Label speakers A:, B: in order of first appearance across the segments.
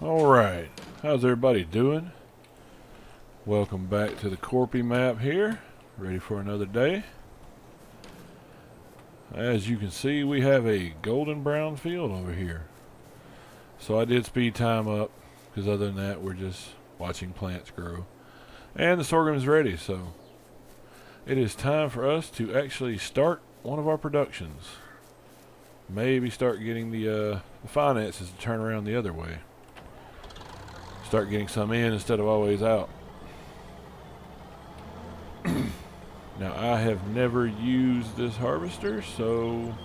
A: Alright, how's everybody doing? Welcome back to the Korpi map here. Ready for another day. As you can see, we have a golden brown field over here. So I did speed time up, because other than that, we're just watching plants grow. And the sorghum is ready, so it is time for us to actually start one of our productions. Maybe start getting the finances to turn around the other way. Start getting some in instead of always out. Now I have never used this harvester, so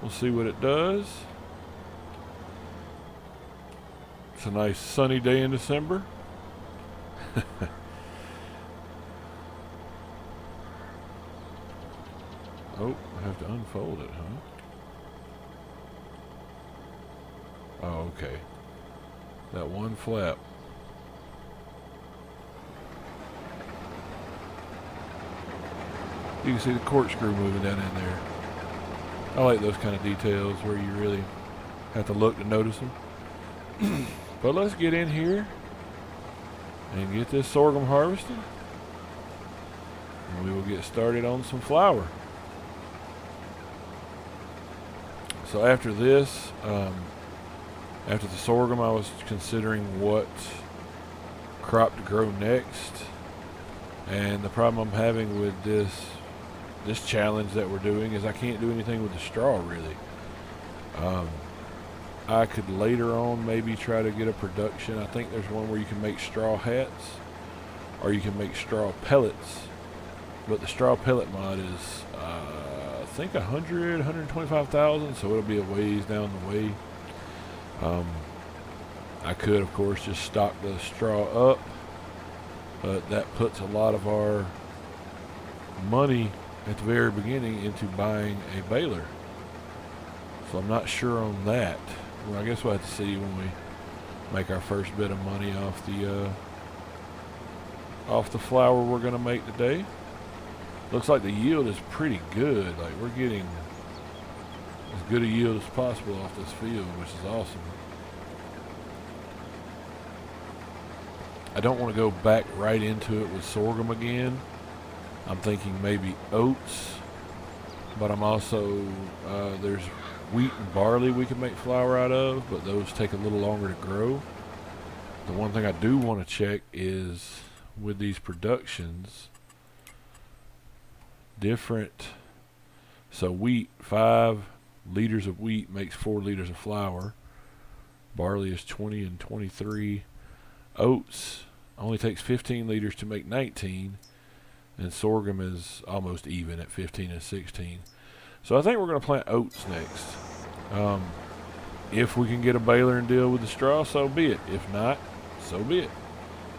A: we'll see what it does. It's a nice sunny day in December. Oh, I have to unfold it, huh? Oh, okay. That one flap. You can see the corkscrew moving down in there. I like those kind of details where you really have to look to notice them. But let's get in here and get this sorghum harvested. And we will get started on some flour. So after this, after the sorghum, I was considering what crop to grow next. And the problem I'm having with this challenge that we're doing is I can't do anything with the straw, really. I could later on maybe try to get a production. I think there's one where you can make straw hats, or you can make straw pellets. But the straw pellet mod is, I think 125,000, so it'll be a ways down the way. I could, of course, just stock the straw up, but that puts a lot of our money at the very beginning into buying a baler. So I'm not sure on that. Well, I guess we'll have to see when we make our first bit of money off the flour we're going to make today. Looks like the yield is pretty good. Like, we're getting as good a yield as possible off this field, which is awesome. I don't want to go back right into it with sorghum again. I'm thinking maybe oats, but I'm also, there's wheat and barley we can make flour out of, but those take a little longer to grow. The one thing I do want to check is with these productions, different, so wheat, 5 liters of wheat makes 4 liters of flour. Barley is 20 and 23. Oats only takes 15 liters to make 19, and sorghum is almost even at 15 and 16. So I think we're going to plant oats next. If we can get a baler and deal with the straw, so be it. If not, so be it.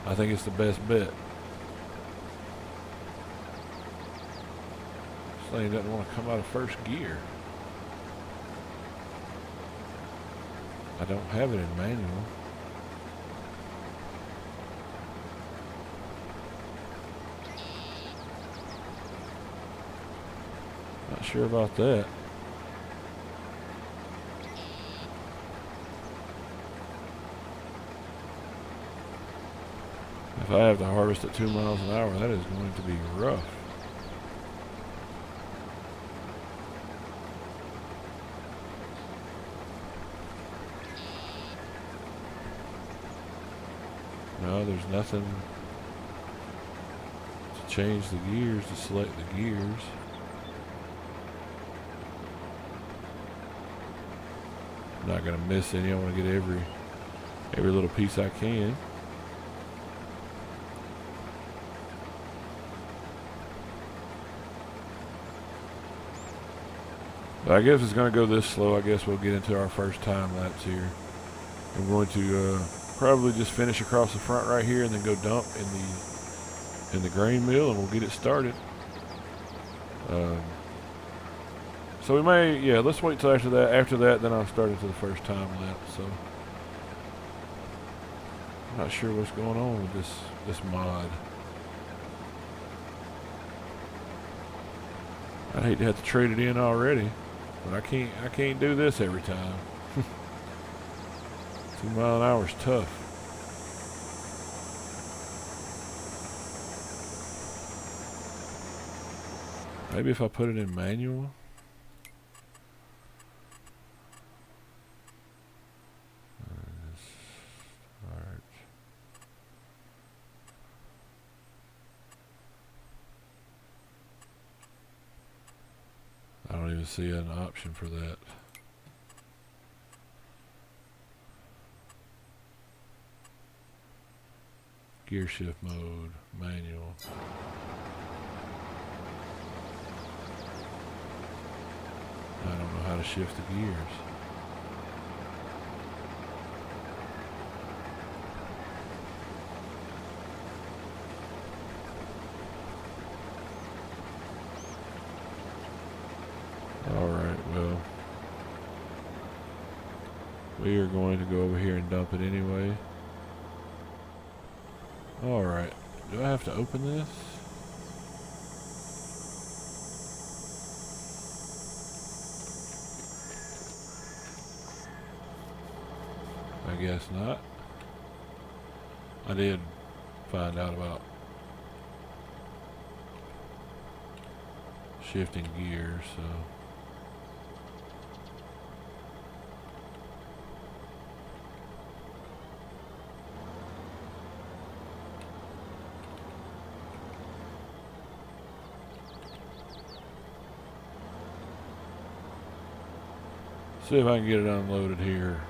A: I think it's the best bet. This thing doesn't want to come out of first gear. I don't have it in manual. Not sure about that. If I have to harvest at 2 miles an hour, that is going to be rough. No, there's nothing to change the gears, to select the gears. I'm not going to miss any. I want to get every little piece I can. But I guess it's going to go this slow. I guess we'll get into our first time lapse here. I'm going to probably just finish across the front right here and then go dump in the grain mill, and we'll get it started. So we may, yeah, let's wait till after that. After that, then I'll start into the first time lapse. So I'm not sure what's going on with this mod. I'd hate to have to trade it in already, but I can't do this every time. 2 mile an hour is tough. Maybe if I put it in manual. Alright. I don't even see an option for that. Gear shift mode, manual. I don't know how to shift the gears. Alright, well, we are going to go over here and dump it anyway. Alright, do I have to open this? I guess not. I did find out about shifting gears, so. See if I can get it unloaded here.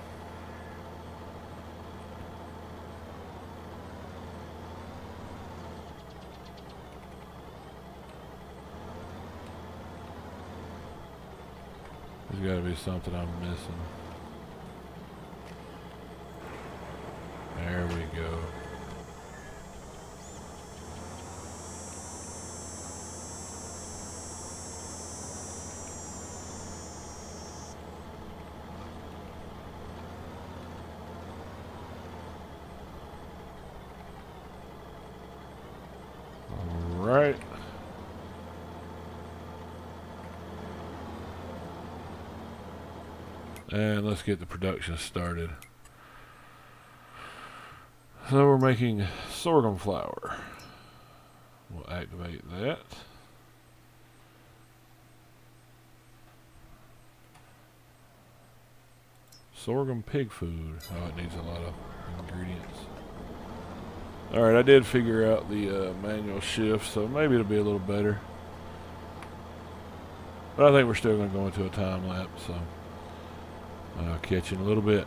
A: There's got to be something I'm missing. There we go. All right. And let's get the production started. So we're making sorghum flour. We'll activate that. Sorghum pig food. Oh, it needs a lot of ingredients. Alright, I did figure out the manual shift, so maybe it'll be a little better. But I think we're still going to go into a time lapse, so I'll catch you in a little bit.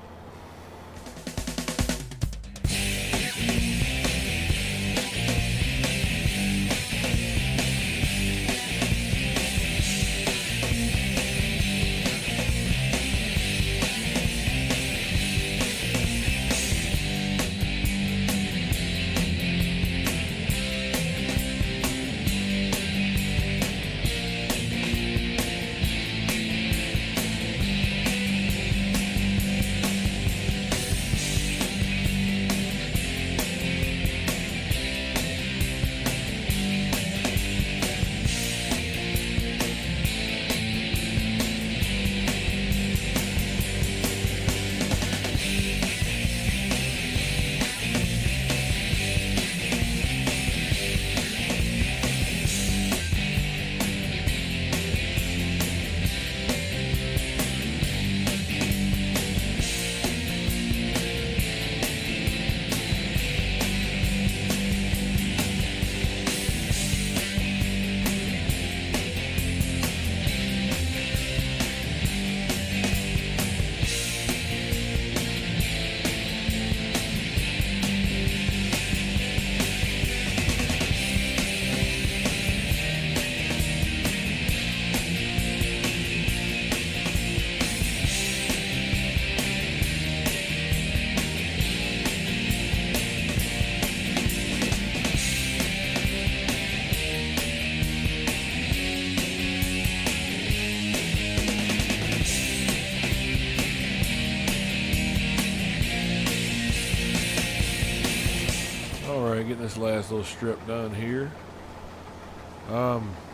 A: Getting this last little strip done here.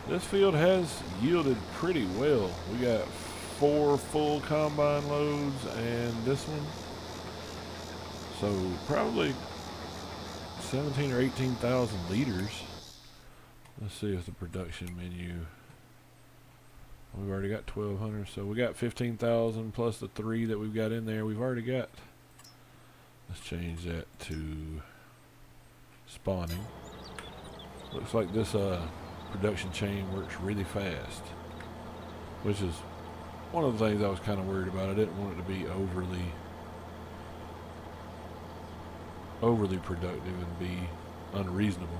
A: This field has yielded pretty well. We got 4 full combine loads and this one. So probably 17 or 18,000 liters. Let's see if the production menu. We've already got 1,200, so we got 15,000 plus the 3 that we've got in there. We've already got. Let's change that to spawning. Looks like this production chain works really fast, which is one of the things I was kind of worried about. I didn't want it to be overly productive and be unreasonable.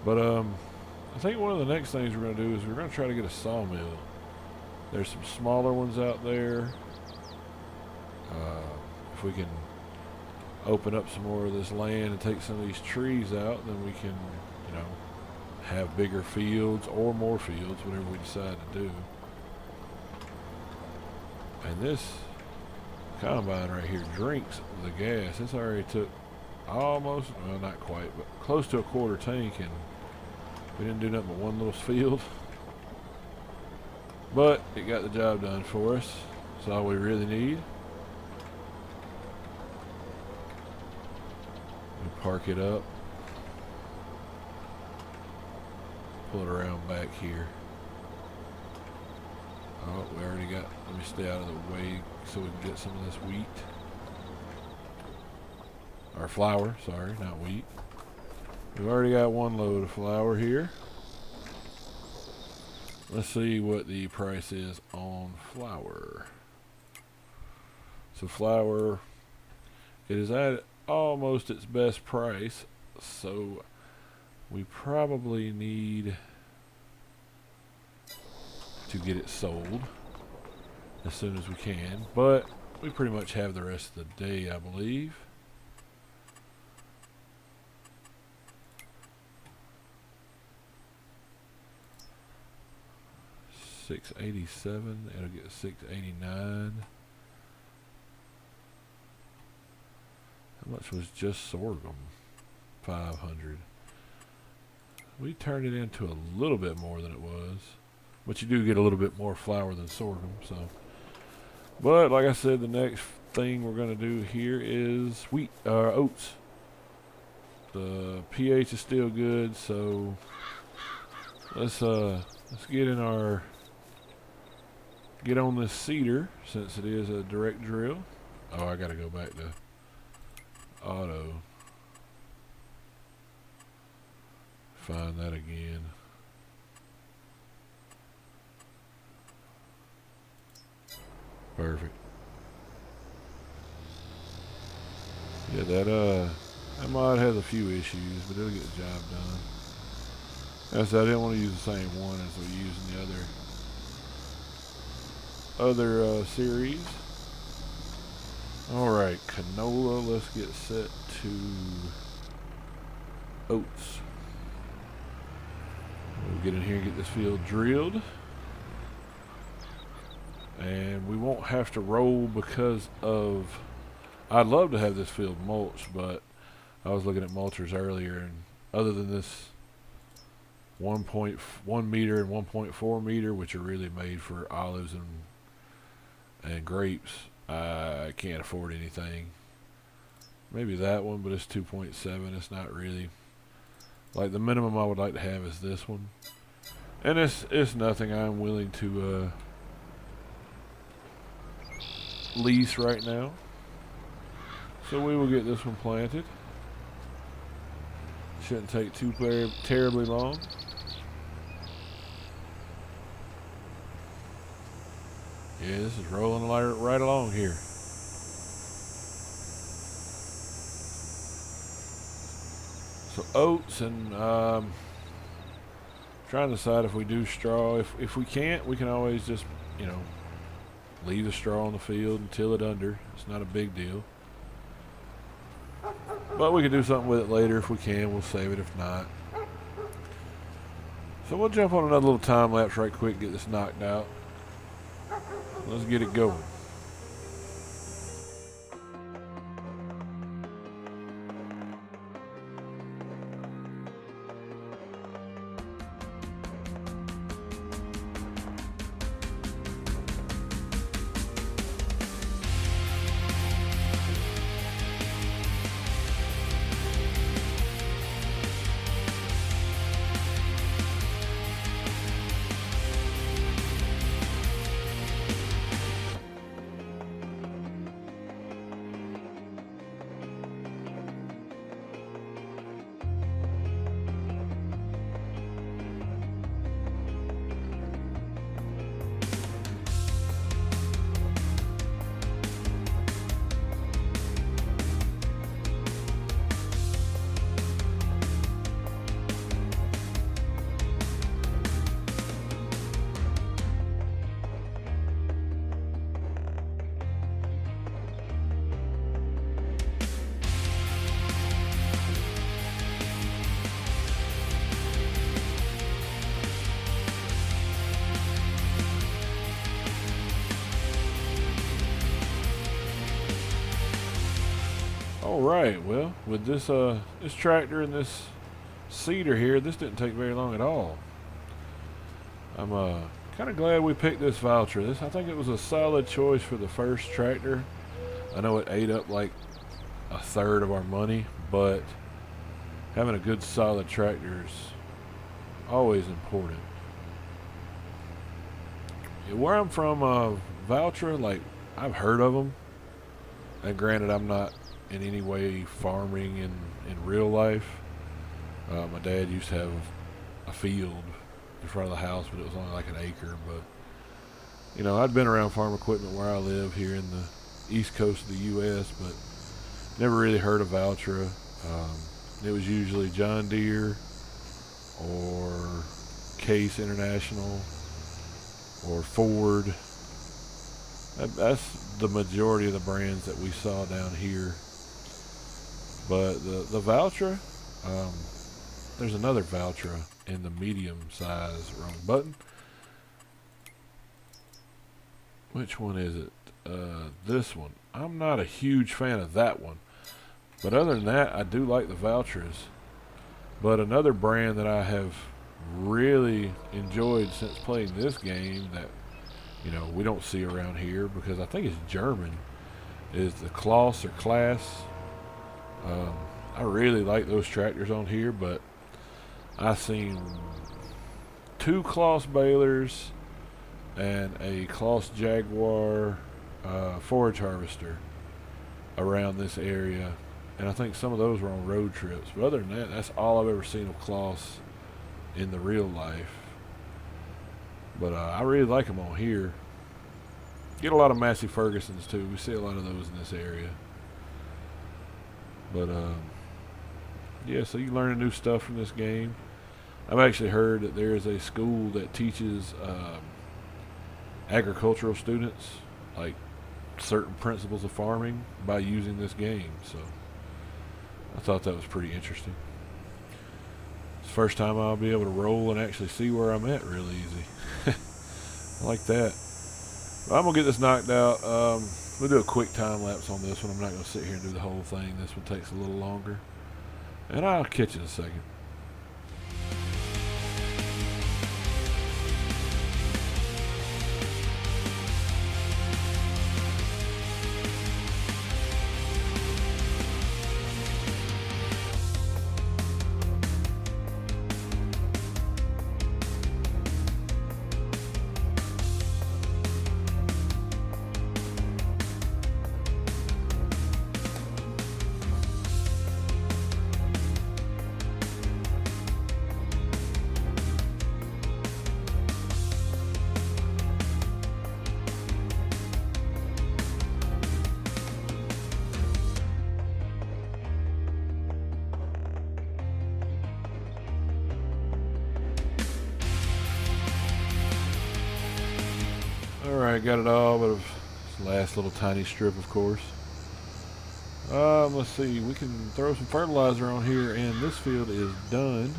A: But I think one of the next things we're going to do is we're going to try to get a sawmill. There's some smaller ones out there. If we can open up some more of this land and take some of these trees out, then we can, you know, have bigger fields or more fields, whatever we decide to do. And this combine right here drinks the gas. This already took almost, well, not quite, but close to a quarter tank, and we didn't do nothing but one little field. But it got the job done for us. That's all we really need. We park it up. Pull it around back here. Oh, we already got, let me stay out of the way so we can get some of this wheat. Or flour, sorry, not wheat. We've already got one load of flour here. Let's see what the price is on flour. So flour, it is at almost its best price, so we probably need to get it sold as soon as we can, but we pretty much have the rest of the day, I believe. $6.87. It'll get $6.89. How much was just sorghum? $500. We turned it into a little bit more than it was, but you do get a little bit more flour than sorghum. So, but like I said, the next thing we're going to do here is oats. The pH is still good, so let's get on this seeder, since it is a direct drill. Oh, I gotta go back to auto. Find that again. Perfect. Yeah, that mod has a few issues, but it'll get the job done. As I didn't want to use the same one as we used in the other series. Alright, canola, let's get set to oats. We'll get in here and get this field drilled. And we won't have to roll because of, I'd love to have this field mulched, but I was looking at mulchers earlier, and other than this 1.1 meter and 1.4 meter, which are really made for olives and grapes, I can't afford anything. Maybe that one, but it's 2.7. It's not really, like, the minimum I would like to have is this one, and it's nothing I'm willing to lease right now. So we will get this one planted. Shouldn't take too terribly long. Yeah, this is rolling right along here. So oats, and trying to decide if we do straw. If we can't, we can always just, you know, leave the straw on the field and till it under. It's not a big deal. But we can do something with it later if we can. We'll save it if not. So we'll jump on another little time lapse right quick, get this knocked out. Let's get it going. All right. Well, with this tractor and this seeder here, this didn't take very long at all. I'm kind of glad we picked this Valtra. I think it was a solid choice for the first tractor. I know it ate up like a third of our money, but having a good solid tractor is always important. Yeah, where I'm from, Valtra, like I've heard of them, and granted, I'm not in any way farming in real life. My dad used to have a field in front of the house, but it was only like an acre. But you know, I'd been around farm equipment where I live here in the east coast of the U.S., but never really heard of Valtra. It was usually John Deere or Case International or Ford. That's the majority of the brands that we saw down here. But the Valtra, there's another Valtra in the medium size. Wrong button. Which one is it? This one. I'm not a huge fan of that one. But other than that, I do like the Valtras. But another brand that I have really enjoyed since playing this game that, you know, we don't see around here because I think it's German, is the Kloss or Class. I really like those tractors on here, but I've seen 2 Kloss balers and a Kloss Jaguar forage harvester around this area, and I think some of those were on road trips. But other than that, that's all I've ever seen of Kloss in the real life. But I really like them on here. Get a lot of Massey Fergusons too. We see a lot of those in this area. But yeah, so you learn new stuff from this game. I've actually heard that there is a school that teaches agricultural students like certain principles of farming by using this game. So I thought that was pretty interesting. It's the first time I'll be able to roll and actually see where I'm at real easy. I like that. But I'm going to get this knocked out. We'll do a quick time lapse on this one. I'm not going to sit here and do the whole thing. This one takes a little longer. And I'll catch you in a second. Alright, got it all, but this last little tiny strip, of course. Let's see, we can throw some fertilizer on here, and this field is done.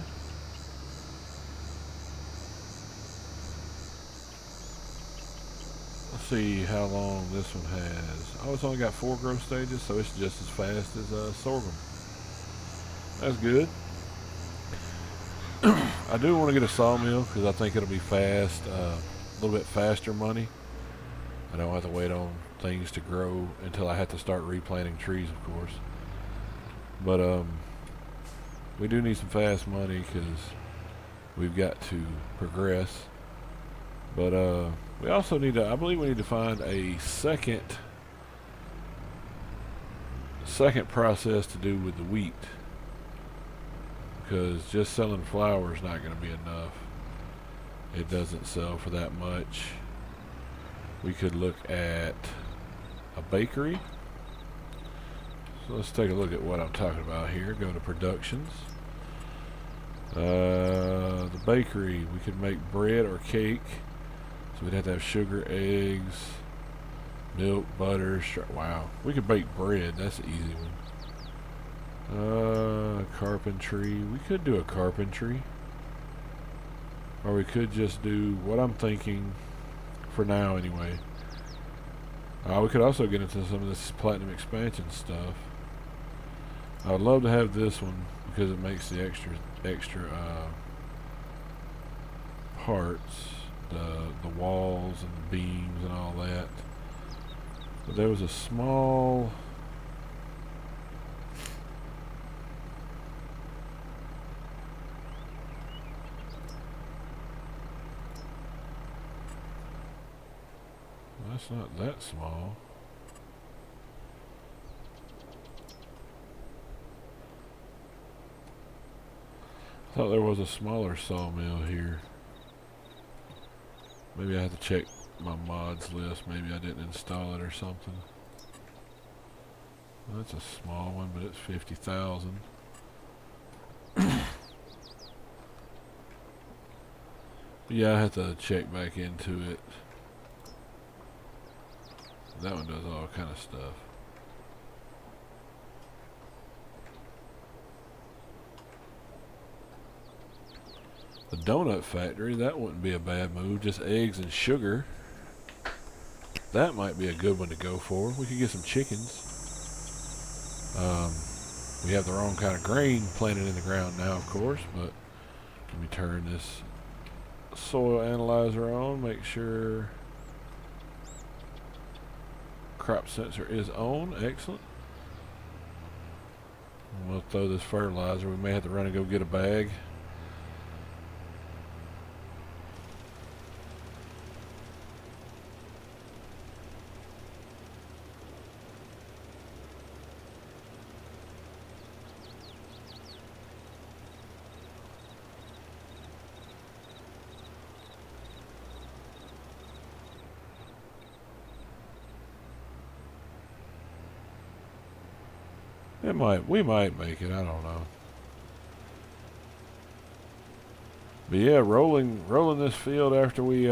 A: Let's see how long this one has. Oh, it's only got 4 growth stages, so it's just as fast as sorghum. That's good. I do want to get a sawmill because I think it'll be fast, a little bit faster money. I don't have to wait on things to grow until I have to start replanting trees, of course. But we do need some fast money because we've got to progress. But we also need to, I believe we need to find a second process to do with the wheat, because just selling flour is not going to be enough. It doesn't sell for that much. We could look at a bakery. So let's take a look at what I'm talking about here. Go to productions. The bakery, we could make bread or cake. So we'd have to have sugar, eggs, milk, butter. Wow, we could bake bread. That's an easy one. Carpentry. We could do a carpentry. Or we could just do what I'm thinking for now anyway. We could also get into some of this platinum expansion stuff. I would love to have this one because it makes the extra parts, the walls and beams and all that. But there was a small that's not that small. I thought there was a smaller sawmill here. Maybe I have to check my mods list. Maybe I didn't install it or something. Well, that's a small one, but it's 50,000. Yeah, I have to check back into it. That one does all kind of stuff. The donut factory, that wouldn't be a bad move. Just eggs and sugar. That might be a good one to go for. We could get some chickens. We have the wrong kind of grain planted in the ground now, of course, but let me turn this soil analyzer on, make sure crop sensor is on. Excellent. We'll throw this fertilizer. We may have to run and go get a bag. We might make it, I don't know. But yeah, rolling this field after we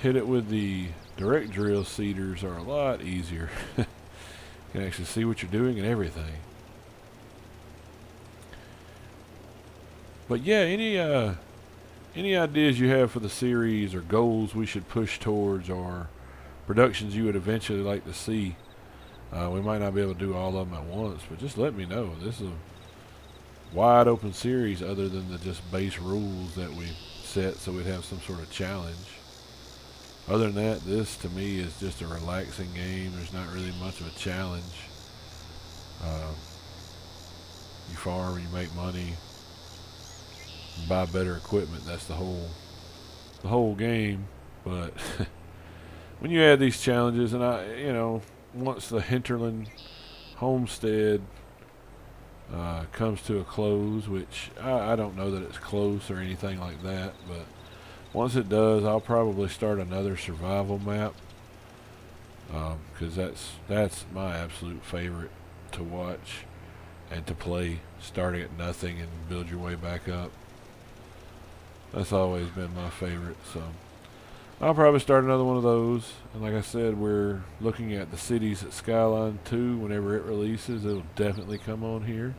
A: hit it with the direct drill seeders are a lot easier. You can actually see what you're doing and everything. But yeah, any ideas you have for the series or goals we should push towards, or productions you would eventually like to see? We might not be able to do all of them at once, but just let me know. This is a wide open series other than the just base rules that we set, so we'd have some sort of challenge. Other than that, this to me is just a relaxing game. There's not really much of a challenge. You farm, you make money, you buy better equipment. That's the whole game. But when you add these challenges, and once the Hinterland homestead comes to a close, which I don't know that it's close or anything like that, but once it does, I'll probably start another survival map, because that's my absolute favorite to watch and to play, starting at nothing and build your way back up. That's always been my favorite, so I'll probably start another one of those. And like I said, we're looking at the Cities at Skyline 2. Whenever it releases, it'll definitely come on here.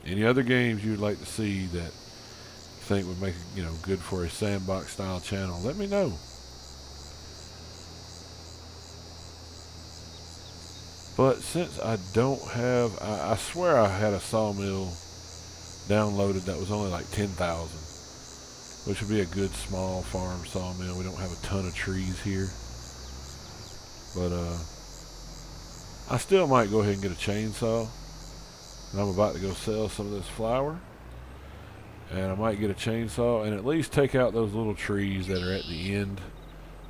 A: Any other games you'd like to see that you think would make it, good for a sandbox style channel, let me know. But since I don't have, I swear I had a sawmill downloaded that was only like 10,000. Which would be a good small farm sawmill. We don't have a ton of trees here. But I still might go ahead and get a chainsaw. And I'm about to go sell some of this flour. And I might get a chainsaw and at least take out those little trees that are at the end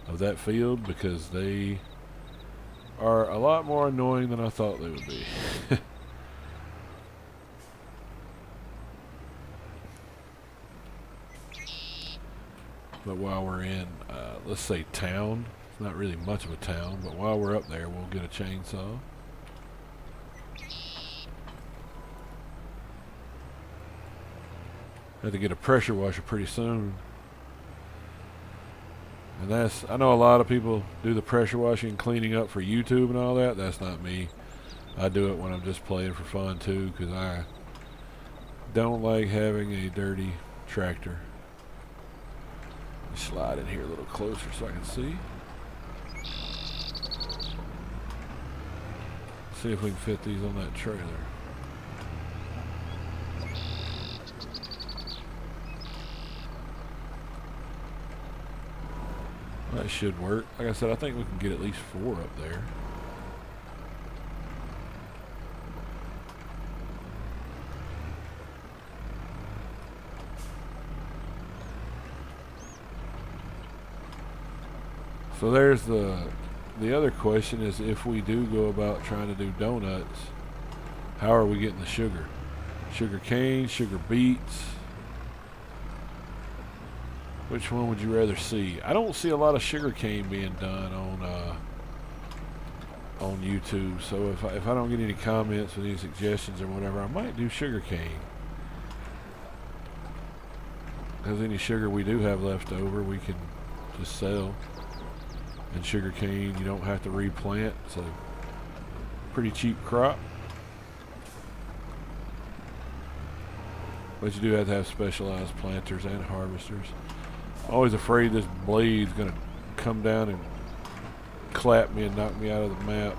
A: of that field, because they are a lot more annoying than I thought they would be. But while we're in, let's say town, it's not really much of a town, but while we're up there, we'll get a chainsaw. Have to get a pressure washer pretty soon. And I know a lot of people do the pressure washing and cleaning up for YouTube and all that. That's not me. I do it when I'm just playing for fun too, because I don't like having a dirty tractor. Slide in here a little closer so I can see. See if we can fit these on that trailer. That should work. Like I said, I think we can get at least 4 up there. So there's the other question is, if we do go about trying to do donuts, how are we getting the sugar? Sugar cane, sugar beets. Which one would you rather see? I don't see a lot of sugar cane being done on YouTube. So if I don't get any comments or any suggestions or whatever, I might do sugar cane. Because any sugar we do have left over, we can just sell. And sugar cane, you don't have to replant. It's a pretty cheap crop. But you do have to have specialized planters and harvesters. I'm always afraid this blade's going to come down and clap me and knock me out of the map.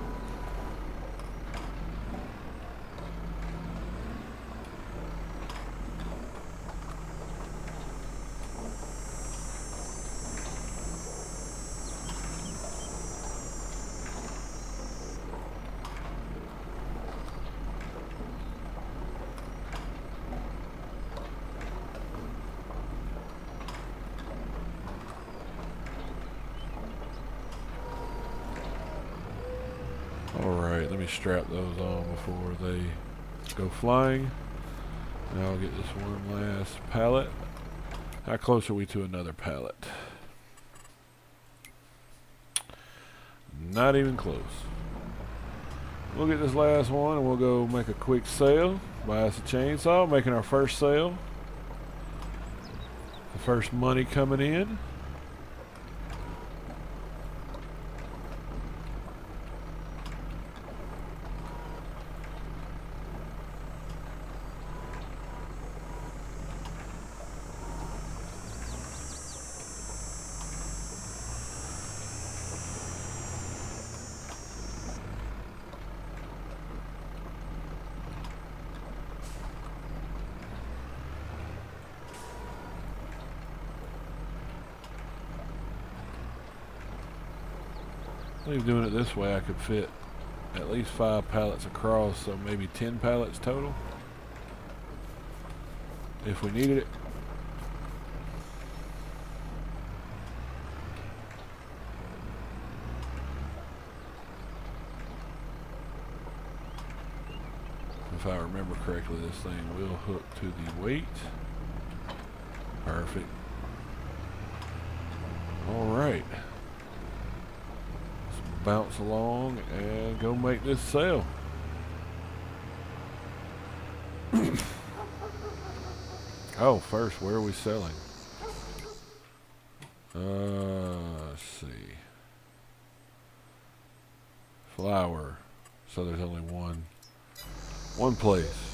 A: Alright, let me strap those on before they go flying. Now I'll get this one last pallet. How close are we to another pallet? Not even close. We'll get this last one and we'll go make a quick sale. Buy us a chainsaw, making our first sale. The first money coming in. I believe doing it this way I could fit at least 5 pallets across, so maybe 10 pallets total if we needed it. If I remember correctly, this thing will hook to the weight. Perfect. Alright. Bounce along and go make this sale. Oh, first, where are we selling? Let's see. Flour. So there's only one place.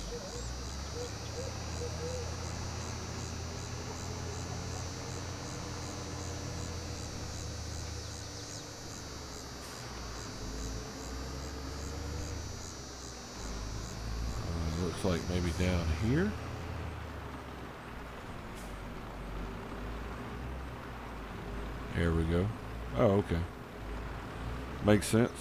A: Looks like maybe down here. There we go. Oh, okay. Makes sense.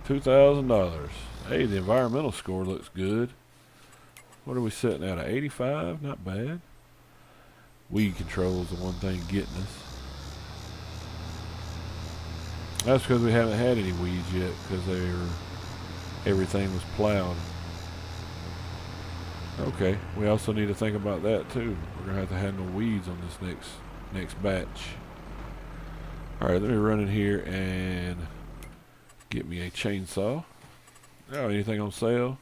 A: $2,000. Hey, the environmental score looks good. What are we sitting at? 85? Not bad. Weed control is the one thing getting us. That's because we haven't had any weeds yet, because everything was plowed. Okay, we also need to think about that too. We're gonna have to handle weeds on this next batch. All right, let me run in here and get me a chainsaw. Oh, anything on sale?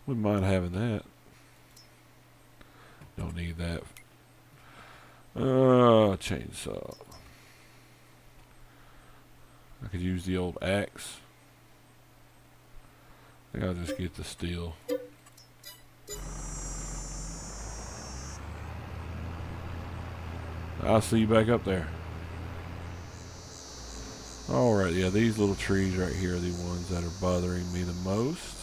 A: Wouldn't mind having that. Don't need that. Chainsaw. I could use the old axe. think I'll just get the steel. I'll see you back up there. Alright, yeah, these little trees right here are the ones that are bothering me the most.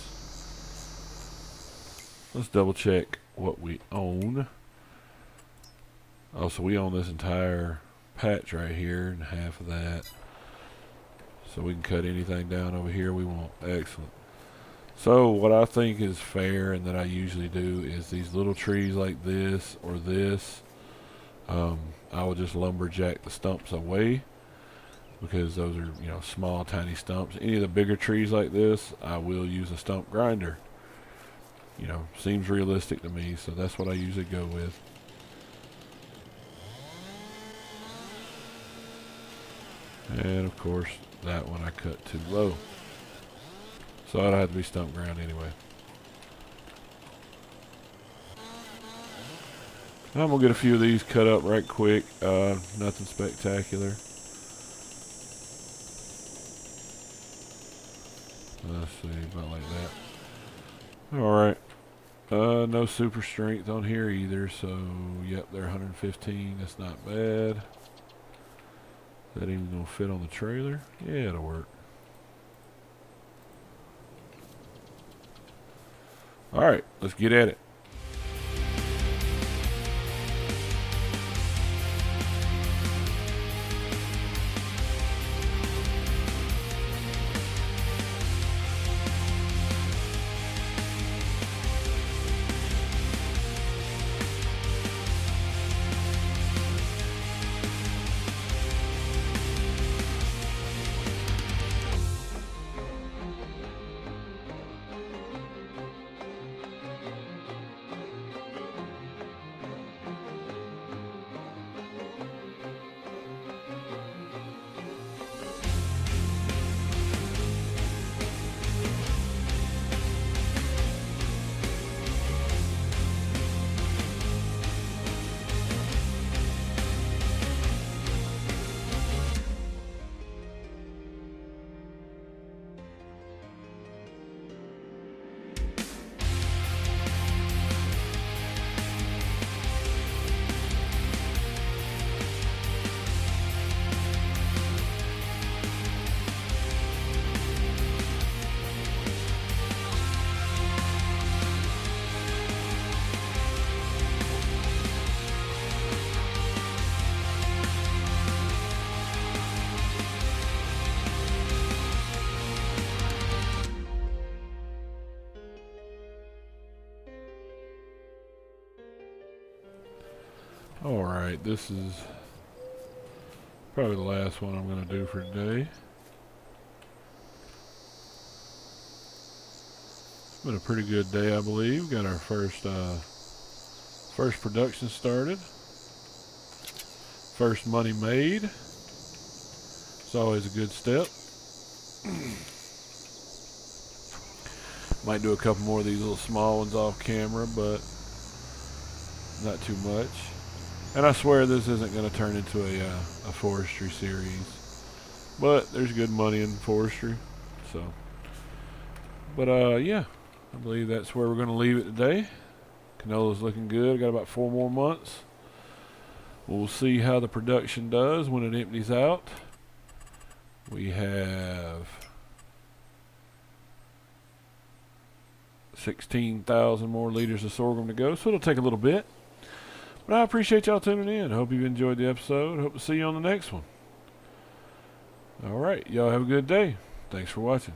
A: Let's double check what we own. Oh, so we own this entire patch right here and half of that. So we can cut anything down over here we want. Excellent. So what I think is fair and that I usually do is these little trees like this or this, I will just lumberjack the stumps away, because those are, you know, small tiny stumps. Any of the bigger trees like this, I will use a stump grinder. You know, seems realistic to me, so that's what I usually go with. And of course that one I cut too low, so I'd have to be stump ground anyway. I'm gonna get a few of these cut up right quick. Nothing spectacular. Let's see, about like that. Alright. No super strength on here either, so yep, they're 115. That's not bad. Is that even gonna fit on the trailer? Yeah, it'll work. Alright, let's get at it. Alright, this is probably the last one I'm going to do for today. It's been a pretty good day, I believe. Got our first production started. First money made. It's always a good step. Might do a couple more of these little small ones off camera, but not too much. And I swear this isn't going to turn into a forestry series, but there's good money in forestry. So, but yeah, I believe that's where we're going to leave it today. Canola's looking good. Got about 4 more months. We'll see how the production does when it empties out. We have 16,000 more liters of sorghum to go, so it'll take a little bit. But I appreciate y'all tuning in. Hope you've enjoyed the episode. Hope to see you on the next one. Alright, y'all have a good day. Thanks for watching.